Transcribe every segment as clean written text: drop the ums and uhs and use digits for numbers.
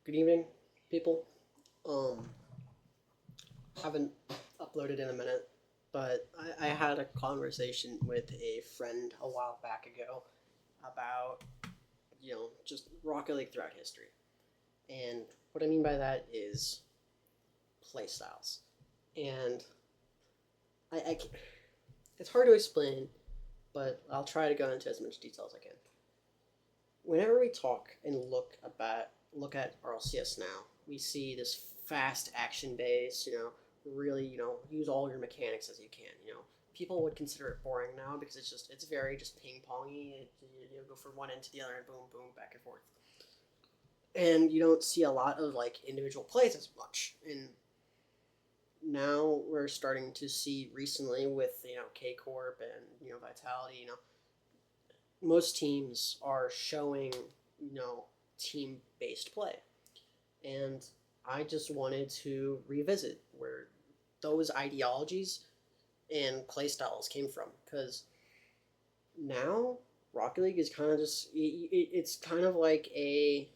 Good evening, people. Um, haven't uploaded in a minute, but I had a conversation with a friend a while back ago about just Rocket League throughout history, and what I mean by that is playstyles, and I it's hard to explain, but I'll try to go into as much detail as I can. Whenever we talk and look at RLCS now, we see this fast action base. Really use all your mechanics as you can. People would consider it boring now because it's very just ping pongy. You go from one end to the other and boom boom back and forth. And you don't see a lot of like individual plays as much. And now we're starting to see recently with K Corp and Vitality. Most teams are showing team based play, and I just wanted to revisit where those ideologies and play styles came from, because now Rocket League is kind of just it's kind of like a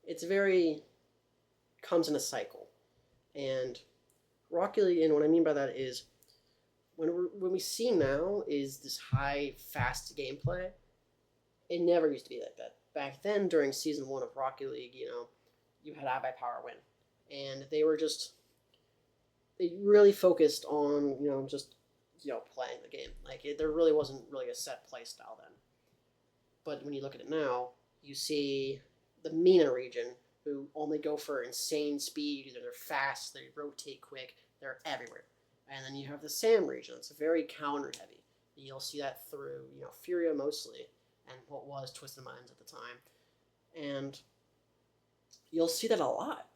it's very comes in a cycle. And Rocket League, and what I mean by that is when we see now is this high fast gameplay. It never used to be like that back then. During season 1 of Rocket League, you had iBuyPower win, and they really focused on just playing the game. There really wasn't really a set play style then. But when you look at it now, you see the MENA region, who only go for insane speed. They're fast, they rotate quick, they're everywhere. And then you have the SAM region. It's very counter heavy. You'll see that through Furia mostly, and what was Twisted Minds at the time. And you'll see that a lot.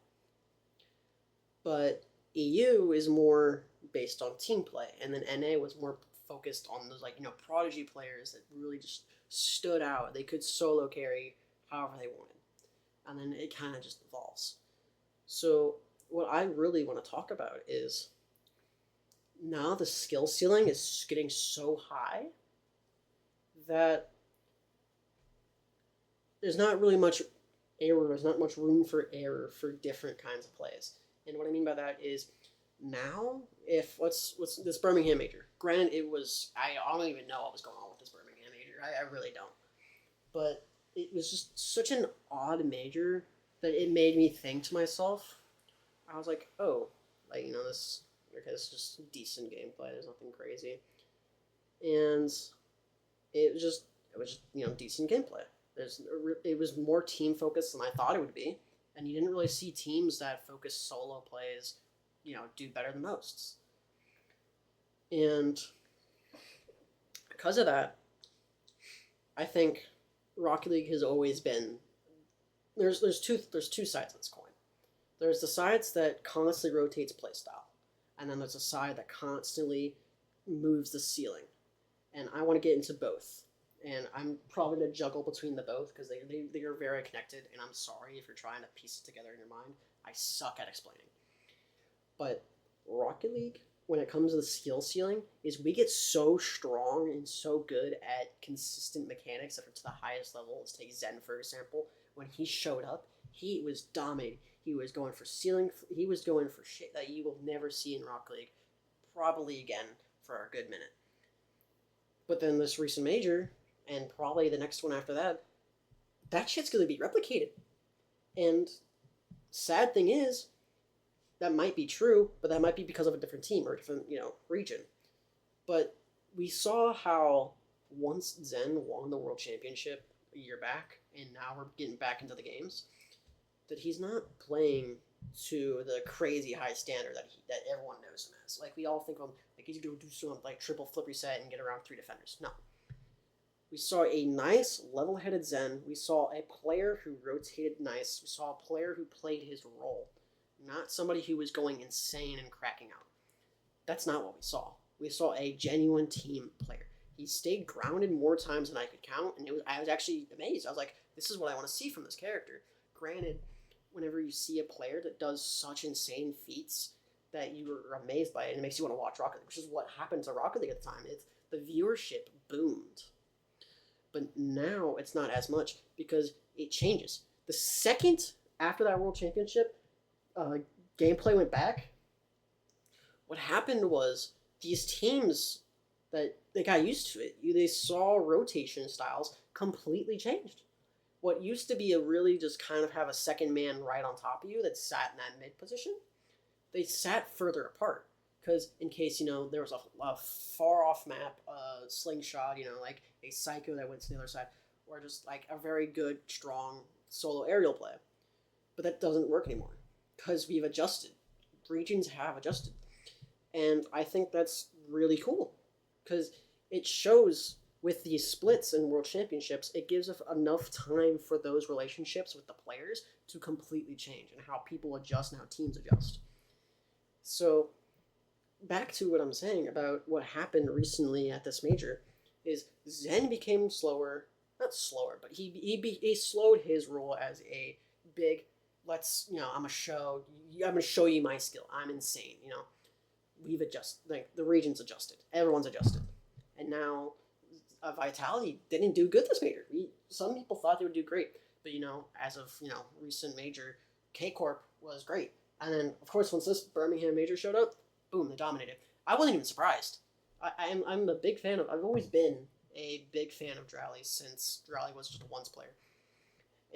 But EU is more based on team play, and then NA was more focused on those prodigy players that really just stood out. They could solo carry however they wanted. And then it kind of just evolves. So what I really want to talk about is now the skill ceiling is getting so high that there's not really much error. There's not much room for error for different kinds of plays. And what I mean by that is now, if what's this Birmingham major? Granted, I don't even know what was going on with this Birmingham major. I really don't. But it was just such an odd major that it made me think to myself. I was like, oh, this. Okay, it's just decent gameplay. There's nothing crazy, and it was just decent gameplay. It was more team focused than I thought it would be, and you didn't really see teams that focus solo plays, do better than most. And because of that, I think Rocket League has always been there's two sides of this coin. There's the sides that constantly rotates playstyle, and then there's a side that constantly moves the ceiling. And I want to get into both. And I'm probably going to juggle between the both because they are very connected, and I'm sorry if you're trying to piece it together in your mind. I suck at explaining. But Rocket League, when it comes to the skill ceiling, is we get so strong and so good at consistent mechanics up to the highest level. Let's take Zen, for example. When he showed up, he was dominating. He was going for ceiling. He was going for shit that you will never see in Rocket League, probably again for a good minute. But then this recent major, and probably the next one after that, that shit's going to be replicated. And sad thing is, that might be true, but that might be because of a different team or a different, region. But we saw how once Zen won the World Championship a year back, and now we're getting back into the games, that he's not playing to the crazy high standard that everyone knows him as. We all think he's going to do some triple flip reset and get around 3 defenders. No. We saw a nice level-headed Zen. We saw a player who rotated nice. We saw a player who played his role. Not somebody who was going insane and cracking out. That's not what we saw. We saw a genuine team player. He stayed grounded more times than I could count, and I was actually amazed. I was like, this is what I want to see from this character. Granted, whenever you see a player that does such insane feats that you are amazed by it, and it makes you want to watch Rocket League, which is what happened to Rocket League at the time. The viewership boomed. But now it's not as much because it changes. The second after that World Championship, gameplay went back. What happened was these teams that they got used to it. They saw rotation styles completely changed. What used to be a really just kind of have a second man right on top of you that sat in that mid position, they sat further apart because in case there was a far off map slingshot, like a psycho that went to the other side, or just like a very good strong solo aerial play. But that doesn't work anymore because we've adjusted. Regions have adjusted, and I think that's really cool because it shows with these splits and world championships, it gives us enough time for those relationships with the players to completely change and how people adjust and how teams adjust. So back to what I'm saying about what happened recently at this major is Zen became slower, not slower, but he slowed his role as a big, I'm gonna show you my skill. I'm insane, We've adjusted, like the region's adjusted, everyone's adjusted. And now Vitality didn't do good this major. Some people thought they would do great, but as of recent major, K Corp was great. And then of course once this Birmingham major showed up, boom, they dominated. I wasn't even surprised. I'm a big fan of. I've always been a big fan of Drally since Drally was just a once player,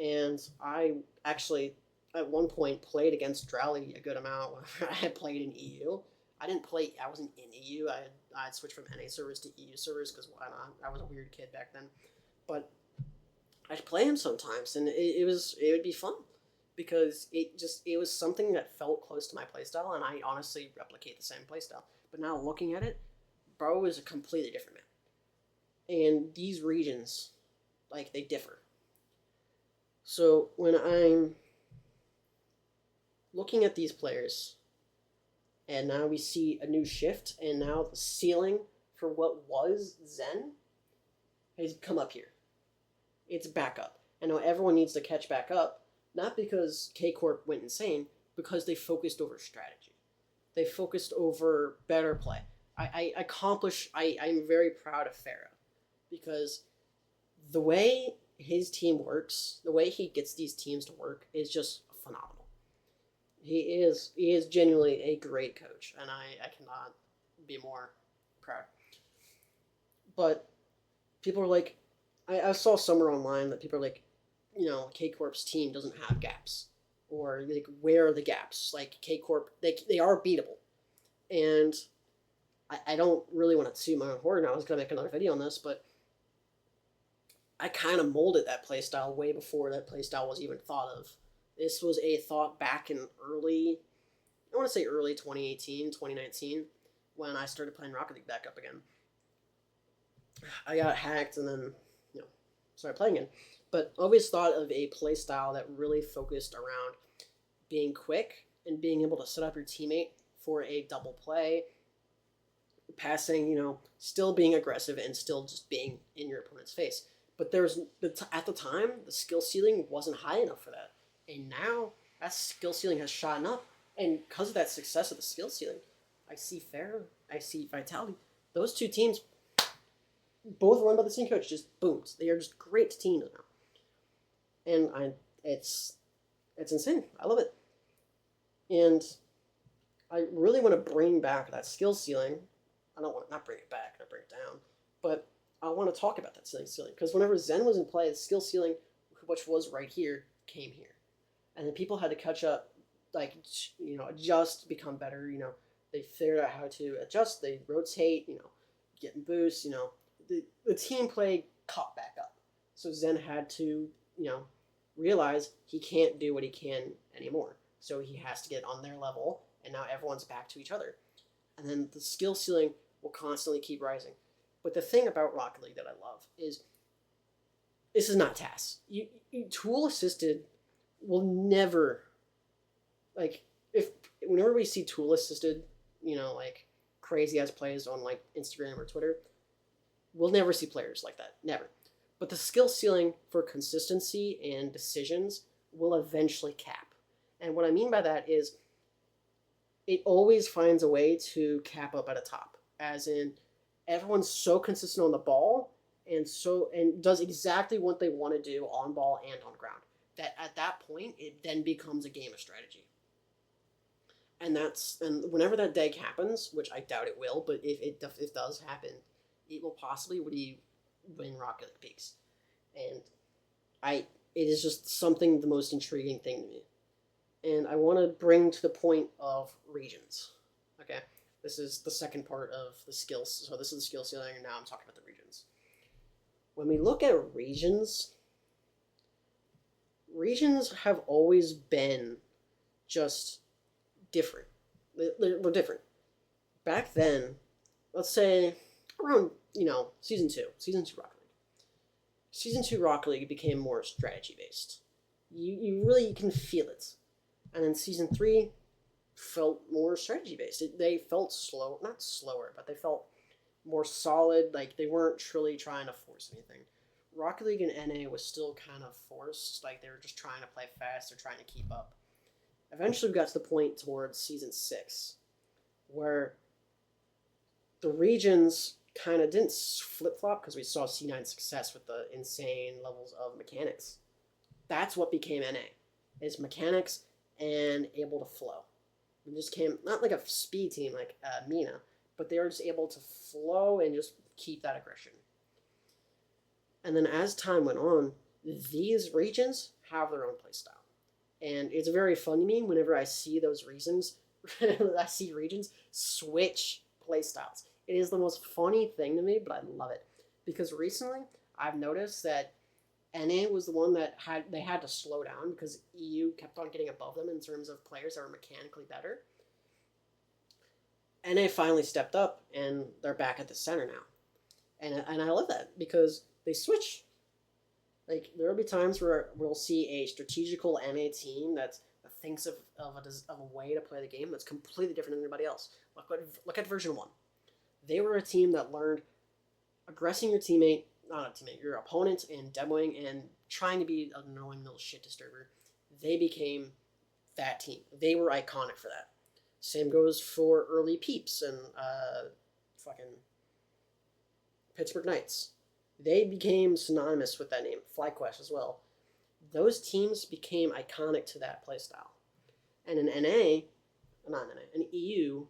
and I actually at one point played against Drally a good amount when I had played in EU. I wasn't in EU. I had switched from NA servers to EU servers because why not? I was a weird kid back then. But I'd play him sometimes, and it would be fun because it was something that felt close to my playstyle, and I honestly replicate the same playstyle. But now looking at it, bro is a completely different man. And these regions, like, they differ. So when I'm looking at these players, and now we see a new shift, and now the ceiling for what was Zen has come up here. It's back up. And now everyone needs to catch back up, not because K-Corp went insane, because they focused over strategy. They focused over better play. I'm very proud of Farah, because the way his team works, the way he gets these teams to work is just phenomenal. He is genuinely a great coach, and I cannot be more proud. But people are like, I saw somewhere online that people are like, K-Corp's team doesn't have gaps. Or, like, where are the gaps? Like, K-Corp, they are beatable. And I don't really want to toot my own horn now. I was going to make another video on this, but I kind of molded that playstyle way before that playstyle was even thought of. This was a thought back in early 2018, 2019, when I started playing Rocket League back up again. I got hacked and then, started playing again. But always thought of a playstyle that really focused around being quick and being able to set up your teammate for a double play, passing, still being aggressive and still just being in your opponent's face. But at the time, the skill ceiling wasn't high enough for that. And now that skill ceiling has shot up. And because of that success of the skill ceiling, I see Farah, I see Vitality. Those two teams, both run by the same coach, just booms. They are just great teams now. And it's insane. I love it. And I really want to bring back that skill ceiling. I don't want to not bring it back, not bring it down. But I want to talk about that ceiling. Because whenever Zen was in play, the skill ceiling, which was right here, came here. And then people had to catch up, adjust, become better. They figured out how to adjust. They rotate, getting boosts. The team play caught back up. So Zen had to, realize he can't do what he can anymore. So he has to get on their level, and now everyone's back to each other. And then the skill ceiling will constantly keep rising. But the thing about Rocket League that I love is this is not TAS. Tool assisted will never, whenever we see tool assisted, crazy ass plays on Instagram or Twitter, we'll never see players like that. Never. But the skill ceiling for consistency and decisions will eventually cap. And what I mean by that is it always finds a way to cap up at a top. As in, everyone's so consistent on the ball and does exactly what they want to do on ball and on ground. That at that point it then becomes a game of strategy. And whenever that deck happens, which I doubt it will, but if it does happen, it will possibly win Rocket League Peaks. And I it is just something the most intriguing thing to me. And I want to bring to the point of regions. Okay, this is the second part of the skills. So this is the skill ceiling, and now I'm talking about the regions. When we look at regions, regions have always been just different. They're different. Back then, let's say around season 2 Rocket League. Season 2 Rocket League became more strategy based. You really can feel it. And then season 3 felt more strategy based. They felt slow, not slower, but they felt more solid. Like they weren't truly trying to force anything. Rocket League and NA was still kind of forced. Like they were just trying to play fast. They're trying to keep up. Eventually, we got to the point towards season 6 where the regions kind of didn't flip flop because we saw C9's success with the insane levels of mechanics. That's what became NA, is mechanics and able to flow. It just came not like a speed team like Mina, but they were just able to flow and just keep that aggression. And then as time went on, these regions have their own playstyle. And it's very fun to me whenever I see those regions, I see regions switch playstyles. It is the most funny thing to me, but I love it. Because recently, I've noticed that NA was the one that they had to slow down because EU kept on getting above them in terms of players that were mechanically better. NA finally stepped up, and they're back at the center now. And I love that because they switch. Like, there will be times where we'll see a strategical NA team that thinks of a way to play the game that's completely different than anybody else. Look at version 1. They were a team that learned aggressing your opponent and demoing and trying to be an annoying little shit disturber. They became that team. They were iconic for that. Same goes for early Peeps and fucking Pittsburgh Knights. They became synonymous with that name. FlyQuest as well. Those teams became iconic to that playstyle. And in in EU,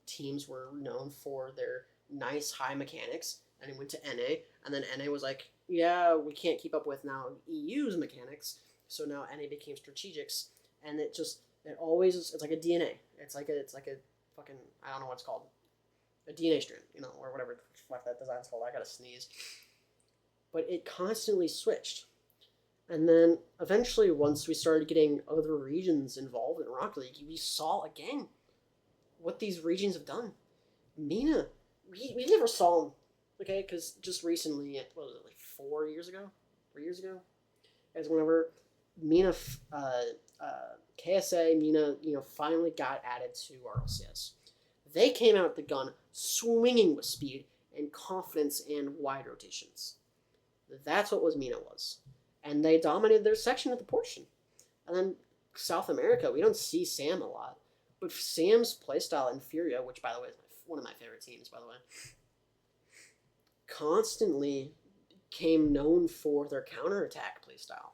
teams were known for their nice high mechanics, and it went to NA, and then NA was like, yeah, we can't keep up with now EU's mechanics, so now NA became strategics, and it's like a DNA. It's like a fucking, I don't know what it's called, a DNA strand, or whatever the fuck that design's called. I gotta sneeze. But it constantly switched. And then eventually, once we started getting other regions involved in Rocket League, we saw again what these regions have done. Mina, we never saw them, okay? Because just recently, what was it, like 4 years ago? 3 years ago? As whenever Mina, KSA, Mina, finally got added to RLCS. They came out the gun swinging with speed and confidence and wide rotations. That's what Mina was. And they dominated their section at the portion. And then South America, we don't see Sam a lot. But Sam's playstyle in Furia, which by the way is one of my favorite teams, by the way, constantly became known for their counterattack playstyle.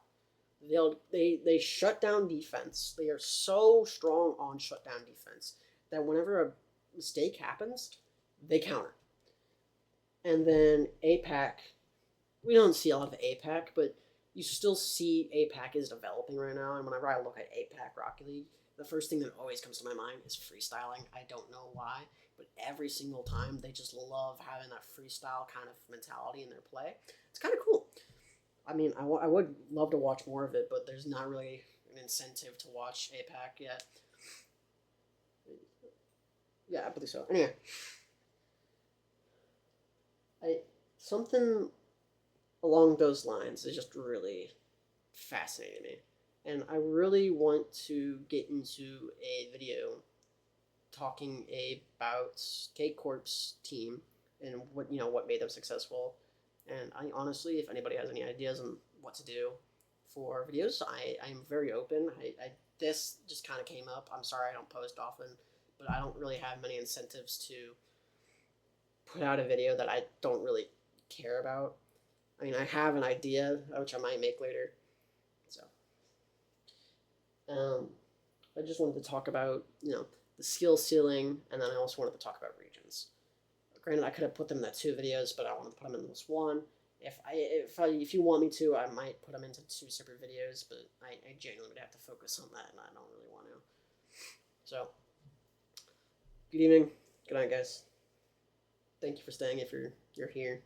They shut down defense. They are so strong on shutdown defense that whenever a mistake happens, they counter. And then APAC, we don't see a lot of APAC, but you still see APAC is developing right now. And whenever I look at APAC Rocket League, the first thing that always comes to my mind is freestyling. I don't know why, but every single time they just love having that freestyle kind of mentality in their play. It's kind of cool. I mean, I would love to watch more of it, but there's not really an incentive to watch APAC yet. Yeah, I believe so. Anyway, something along those lines is just really fascinating me. And I really want to get into a video talking about K-Corp's team and what made them successful. And I honestly, if anybody has any ideas on what to do for videos, I'm very open. This just kind of came up. I'm sorry I don't post often, but I don't really have many incentives to put out a video that I don't really care about. I mean, I have an idea, which I might make later. So, I just wanted to talk about, the skill ceiling, and then I also wanted to talk about regions. Granted, I could have put them in the 2 videos, but I wanted to put them in this one. If you want me to, I might put them into 2 separate videos, but I genuinely would have to focus on that, and I don't really want to. So, good evening. Good night, guys. Thank you for staying if you're here.